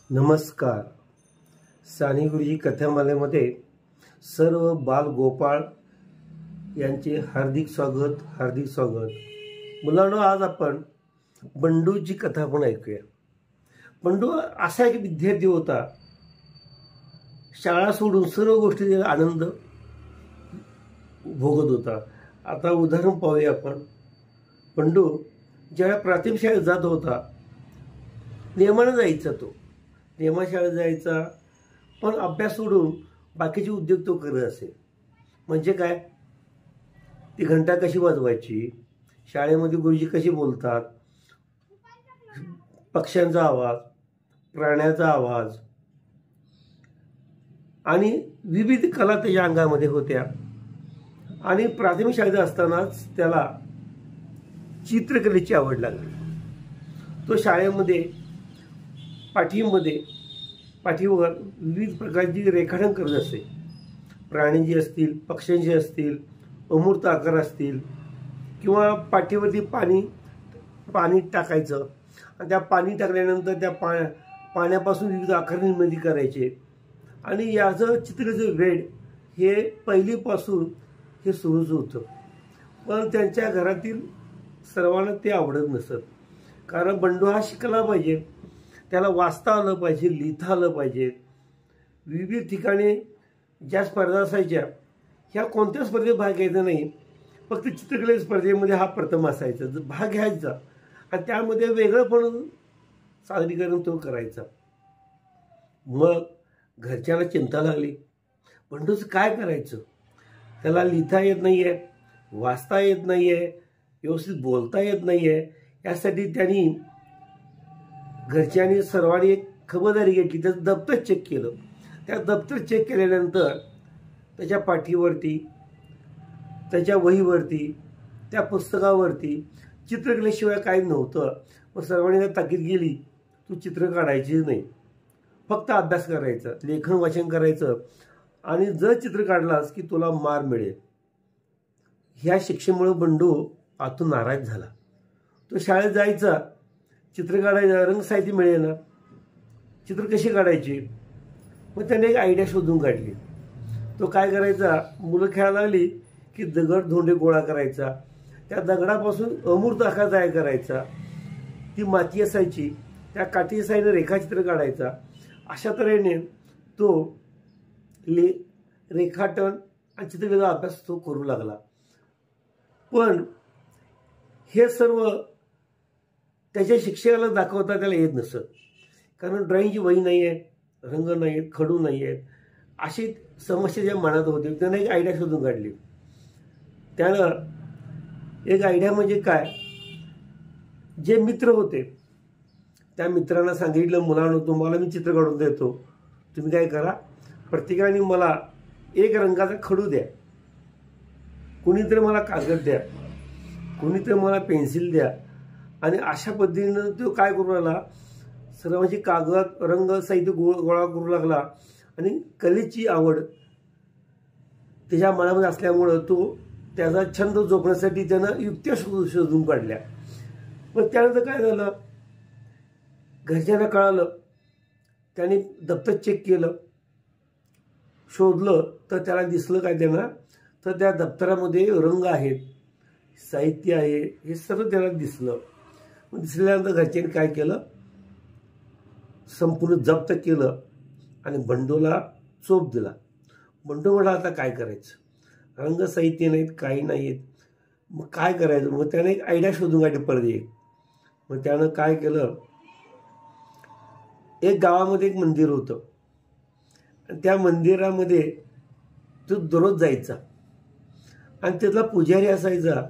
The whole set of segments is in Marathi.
नमस्कार. साने गुरुजी कथामालेमध्ये सर्व बालगोपाळ यांचे हार्दिक स्वागत. मुलांनो, आज आपण बंडूची कथा पण ऐकूया. बंडू असा एक विद्यार्थी होता, शाळा सोडून सर्व गोष्टीचा आनंद भोगत होता. आता उदाहरण पाहूया आपण. बंडू ज्या प्राथमिक शाळेत जात होता, नियमानं जायचा. तो नियमाशाळेत जायचा, पण अभ्यास सोडून बाकीचे उद्योग तो करत असे. म्हणजे काय, ती घंटा कशी वाजवायची, शाळेमध्ये गुरुजी कशी बोलतात, पक्ष्यांचा आवाज, प्राण्याचा आवाज आणि विविध कला त्याच्या अंगामध्ये होत्या. आणि प्राथमिक शाळेत असतानाच त्याला चित्रकलेची आवड लागली. तो शाळेमध्ये पाठीवर विविध प्रकारची रेखाटन करत असे. प्राण्यांची असतील, पक्ष्यांची असतील, अमूर्त आकार असतील, किंवा पाठीवरती पाणी टाकायचं आणि त्या पाणी टाकल्यानंतर त्या पाण्यापासून विविध आकार निर्मिती करायचे. आणि याचं चित्राचं वेळ हे पहिलीपासून हे सुरूच होतं. पण त्यांच्या घरातील सर्वांना ते आवडत नसत. कारण बंडू हा शिकला पाहिजे, त्याला वाचता आलं पाहिजे, लिहिता आलं पाहिजे. विविध ठिकाणी ज्या स्पर्धा असायच्या, ह्या कोणत्या स्पर्धेत भाग घ्यायचा नाही, फक्त चित्रकले स्पर्धेमध्ये हा प्रथम असायचा, भाग घ्यायचा आणि त्यामध्ये वेगळं पण सादरीकरण तो करायचा. मग घरच्यांना चिंता लागली, बंडूचं काय करायचं. त्याला लिहिता येत नाही आहे, वाचता येत नाही आहे, व्यवस्थित बोलता येत नाही आहे. यासाठी त्यांनी घरच्यांनी सर्वांनी एक खबरदारी घेतली. त्याचं दप्तर चेक केलं. त्या दप्तर चेक केल्यानंतर त्याच्या पाठीवरती, त्याच्या वहीवरती, त्या पुस्तकावरती चित्रकलेशिवाय काही नव्हतं. मग सर्वांनी त्या ताकीद केली, तू चित्र काढायचीच नाही, फक्त अभ्यास करायचा, लेखन वाचन करायचं, आणि जर चित्र काढलास की तुला मार मिळेल. ह्या शिक्षेमुळे बंडू आतून नाराज झाला. तो शाळेत जायचा, चित्र काढायचं, रंगसाहित्य मिळेल ना, चित्र कशी काढायची. मग त्याने एक आयडिया शोधून काढली. तो काय करायचा, मुलं खेळायला लागली की दगड धोंडे गोळा करायचा, त्या दगडापासून अमूर्त आकार तयार करायचा. ती माती असायची, त्या काठी साईडने रेखाचित्र काढायचा. अशा तऱ्हेने तो रेखाटन आणि चित्रकलेचा अभ्यास तो करू लागला. पण हे सर्व त्याच्या शिक्षकाला दाखवता त्याला येत नसत. कारण ड्रॉइंगची वही नाही आहे, रंग नाही आहेत, खडू नाही आहेत, अशी समस्या ज्या मनात होती. त्यानं एक आयडिया शोधून काढली. त्यानं एक आयडिया म्हणजे काय, जे मित्र होते त्या मित्रांना सांगितलं, मुलांनो तुम्हाला मी चित्र काढून देतो, तुम्ही काय करा, प्रत्येकाने मला एक रंगाचा खडू द्या, कुणीतरी मला कागद द्या, कुणीतरी मला पेन्सिल द्या. आणि अशा पद्धतीनं तो काय करू लागला, सर्वांची कागद रंग साहित्य गोळा करू लागला. आणि कलेची आवड त्याच्या मनामध्ये असल्यामुळं तो त्याचा छंद जोखण्यासाठी त्यानं युक्त्या शोधून काढल्या. पण त्यानंतर काय झालं, घरच्यांना कळालं. त्याने दप्तर चेक केलं, शोधलं, तर त्याला दिसलं काय त्यांना, तर त्या दप्तरामध्ये रंग आहेत, साहित्य आहे, हे सर्व त्याला दिसलं. मग दिसल्यानंतर घरच्यांनी काय केलं, संपूर्ण जप्त केलं आणि बंडूला चोप दिला. बंडू म्हणाला आता काय करायचं, रंग साहित्य नाहीत, काही नाहीत, मग काय करायचं. मग त्याने एक आयडिया शोधून काढली परत एक. मग त्यानं काय केलं, एक गावामध्ये एक मंदिर होतं आणि त्या मंदिरामध्ये तो दररोज जायचा आणि त्यातला पुजारी असायचा,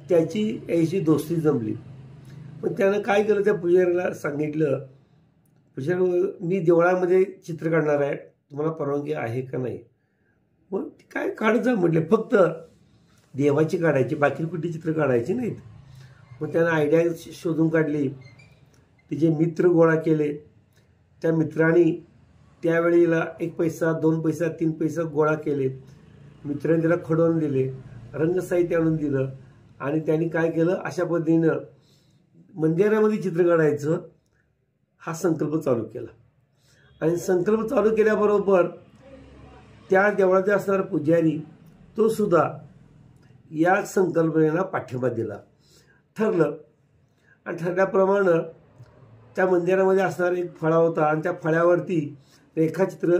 त्याची याची दोस्ती जमली. पण त्यानं काय केलं, त्या पुजाऱ्याला सांगितलं, पुजारी मी देवळामध्ये चित्र काढणार आहे, तुम्हाला परवानगी आहे का नाही. मग काय काढत जा म्हटले, फक्त देवाची काढायची, बाकी कुठली चित्र काढायची नाहीत. मग त्यानं आयडिया शोधून काढली, तिचे मित्र गोळा केले. त्या मित्रांनी त्यावेळेला 1 पैसा, 2 पैसा, 3 पैसा गोळा केले. मित्रांनी त्याला खडून दिले, रंगसाहित्य आणून दिलं आणि त्यांनी काय केलं, अशा पद्धतीनं मंदिरामध्ये चित्र काढायचं हा संकल्प चालू केला. आणि संकल्प चालू केल्याबरोबर त्या देवळाचे असणारा पुजारी तो सुद्धा या संकल्पनेला पाठिंबा दिला. ठरलं आणि ठरल्याप्रमाणे त्या मंदिरामध्ये असणारा एक फळा होता आणि त्या फळ्यावरती रेखाचित्र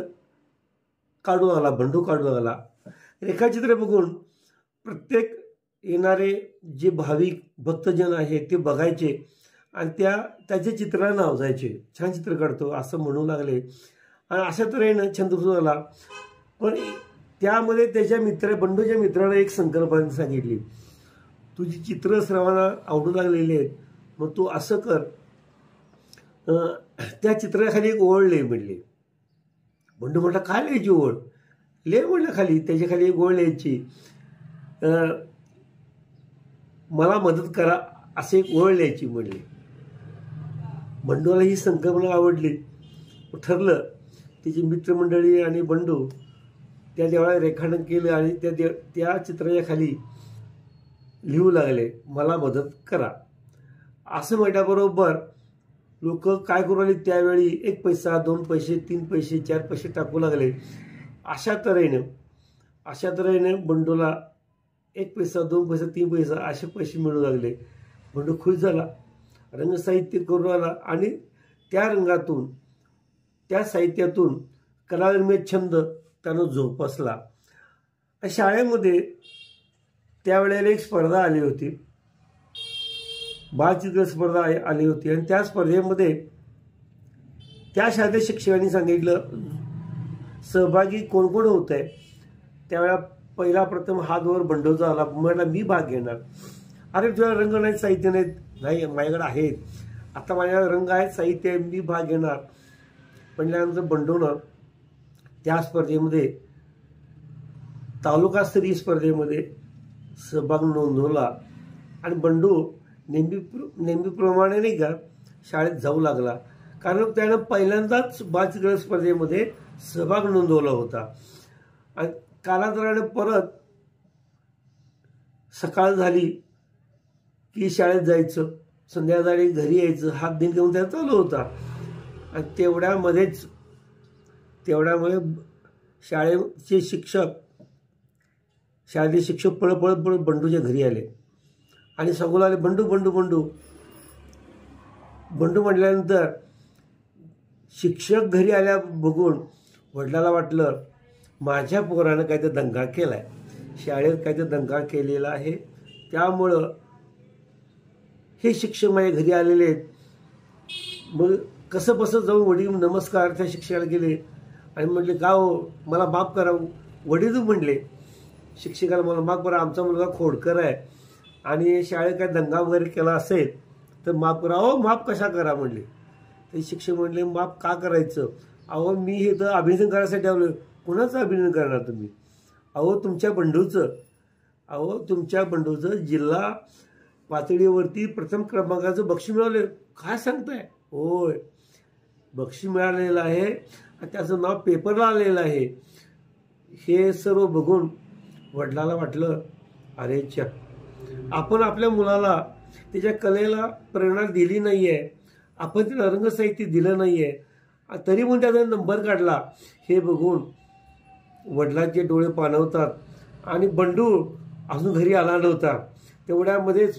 काढून आला, बंडू काढून आला. रेखाचित्र बघून प्रत्येक येणारे जे भाविक भक्तजन आहेत ते बघायचे आणि त्याच्या चित्राला नाव जायचे, छान चित्र काढतो असं म्हणू लागले. आणि अशा तऱ्हेनं छंद सुरू झाला. पण त्यामध्ये त्याच्या बंडूच्या मित्राला एक संकल्पना सांगितली, तुझी चित्र सर्वांना आवडू लागलेली आहेत, मग तू असं कर, त्या चित्राखाली एक ओळ लिह म्हणले. बंडू म्हटलं काय लिहायची ओळ? ले म्हणलं खाली, त्याच्या खाली एक ओळ लिहायची, मला मदत करा असे एक ओळ लिहायची म्हणले. बंडूला ही संकल्पना आवडली. ठरलं तिची मित्रमंडळी आणि बंडू त्या देवळात रेखाटन केलं आणि त्या चित्राच्या खाली लिहू लागले, मला मदत करा. असं म्हटल्याबरोबर लोक काय करू लागले, त्यावेळी 1 पैसा 2 पैसे 3 पैसे 4 पैसे टाकू लागले. अशा तऱ्हेने बंडूला 1 पैसा 2 पैसा 3 पैसा असे पैसे मिळू लागले. बंडू खुश झाला, रंगसाहित्य करू आला आणि त्या साहित्यातून कलारम्य छंद त्यानं जोपासला. शाळेमध्ये त्यावेळेला एक स्पर्धा आली होती, बालचित्र स्पर्धा आली होती आणि त्या स्पर्धेमध्ये त्या शाळेच्या शिक्षकांनी सांगितलं सहभागी कोण कोण होत आहे. त्यावेळेला प्रथम हात वर बंडूचा आला. म्हटलं मी भाग घेणार. अरे तुझ्या रंग नाहीत, साहित्य नाहीत? नाही माझ्याकडे आहेत, आता माझ्याकडे रंग आहेत, साहित्य आहे, मी भाग घेणार. म्हणल्यानंतर बंडूनं त्या स्पर्धेमध्ये तालुकास्तरीय स्पर्धेमध्ये सहभाग नोंदवला आणि बंडू नेहमीप्रमाणे नाही का शाळेत जाऊ लागला, कारण त्यानं पहिल्यांदाच बालचित्र स्पर्धेमध्ये सहभाग नोंदवला होता. आणि कालांतराने परत सकाळ झाली की शाळेत जायचं, संध्याकाळी घरी यायचं, हात दिन घेऊन त्या चालू होता. आणि तेवढ्यामध्ये शाळेचे शिक्षक पळत बंडूच्या घरी आले आणि सांगू लागले, बंडू बंडू बंडू बंडू म्हटल्यानंतर शिक्षक घरी आल्या बघून वडिलाला वाटलं माझ्या पोरानं काहीतरी दंगा केलाय, शाळेत काहीतरी दंगा केलेला आहे, त्यामुळं हे शिक्षक माझ्या घरी आलेले आहेत. मग कसं बसं जाऊन वडील नमस्कार त्या शिक्षकाला केले आणि म्हटले का हो मला माफ करा. वडील म्हणले शिक्षकाला मला माफ करा, आमचा मुलगा खोडकर आहे आणि शाळेत काय दंगा वगैरे केला असेल तर माफ करा. अहो माफ कशा करा म्हणले. ते शिक्षक म्हणले माफ का करायचं? अहो मी हे तर अभिनंदन करायसाठी आलो. कुणाचं अभिनंदन करणार तुम्ही? अहो तुमच्या बंडूचं जिल्हा पातळीवरती प्रथम क्रमांकाचं बक्षीस मिळालं. काय सांगताय? होय बक्षीस मिळालेलं आहे आणि त्याचं नाव पेपरला आलेलं आहे. हे सर्व बघून वडिलाला वाटलं अरे च्या, आपण आपल्या मुलाला त्याच्या कलेला प्रेरणा दिली नाही आहे, आपण त्याला रंगसाहित्य दिलं नाही आहे, तरी पण त्याचा नंबर काढला. हे बघून वडिलांचे डोळे पाणवतात आणि बंडू अजून घरी आला नव्हता. तेवढ्यामध्येच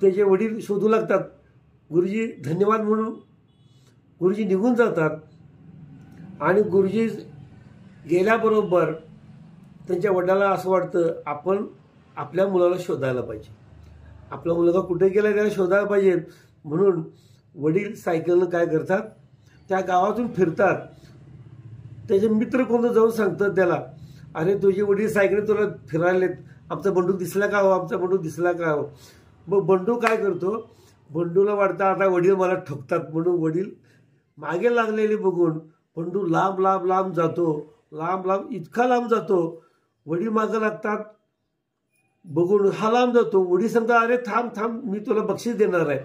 त्याचे वडील शोधू लागतात. गुरुजी धन्यवाद म्हणून गुरुजी निघून जातात आणि गुरुजी गेल्याबरोबर त्यांच्या वडिलाला असं वाटतं आपण आपल्या मुलाला शोधायला पाहिजे, आपला मुलगा कुठे गेला त्याला शोधायला पाहिजे. म्हणून वडील सायकलनं काय करतात, त्या गावातून फिरतात. त्याचे मित्र कोणतं जाऊन सांगतात त्याला, अरे तुझे वडील सायकल तुला फिरायलेत, आमचा बंडू दिसला का हो, आमचा बंडू दिसला का हो. मग बंडू काय करतो, बंडूला वाटतं आता वडील मला ठोकतात म्हणून वडील मागे लागलेले बघून बंडू लांब लांब लांब जातो, लांब लांब इतका लांब जातो. वडील मागं लागतात बघून हा लांब जातो. वडील सांगतात अरे थांब थांब मी तुला बक्षीस देणार आहे,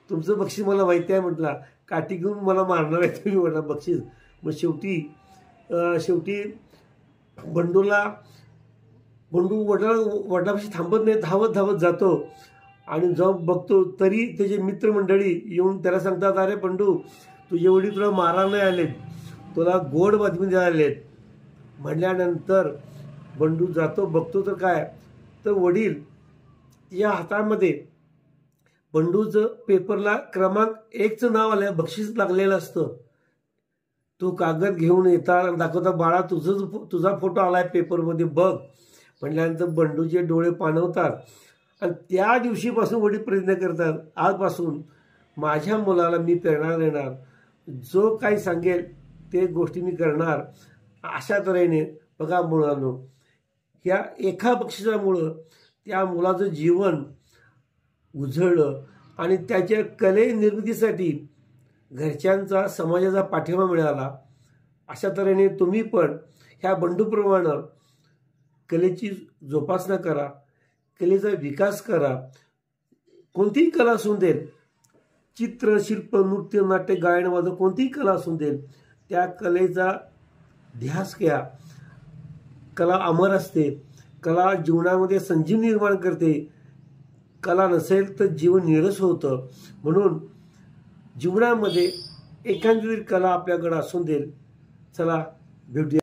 तुमचं बक्षीस मला माहिती आहे. म्हटला काठी घेऊन मला मारणार आहे तुम्ही म्हटला बक्षीस. मग शेवटी बंडू वडिलापाशी थांबत नाही, धावत धावत जातो आणि जाऊन बघतो तरी त्याचे मित्रमंडळी येऊन त्याला सांगतात अरे बंडू तुझे वडील तुला मारायला नाही आलेत, तुला गोड बातमी द्यायला आलेत म्हटल्यानंतर बंडू जातो, बघतो तर काय, तर वडील या हातामध्ये बंडूचं पेपरला क्रमांक 1चं नाव आलं, बक्षीस लागलेलं असतं. तो कागद घेऊन येतात, दाखवता, बाळा तुझा फोटो आलाय पेपरमध्ये बघ म्हटल्यानंतर बंडूचे डोळे पाणवतात. आणि त्या दिवशीपासून वडील प्रयत्न करतात, आजपासून माझ्या मुलाला मी प्रेरणा देणार, जो काही सांगेल ते गोष्टी मी करणार. अशा तऱ्हेने बघा मुलांनो, ह्या एका बक्षिसामुळं त्या मुलाचं जीवन उजळलं आणि त्याच्या कले निर्मितीसाठी घरच्यांचा, समाजाचा पाठिंबा मिळाला. अशा तऱ्हेने तुम्ही पण ह्या बंडूप्रमाणे कलेची जोपासना करा, कलेचा विकास करा. कोणतीही कला असून दे, चित्र, शिल्प, नृत्य, नाट्य, गायन, वादन, कोणतीही कला असून दे, त्या कलेचा ध्यास घ्या. कला अमर असते, कला जीवनामध्ये संजीवनी निर्माण करते. कला नसेल तर जीवन निरस होतं. म्हणून जीवनामध्ये एखादी कला आपल्याकडे असून दे. चला भेटूया.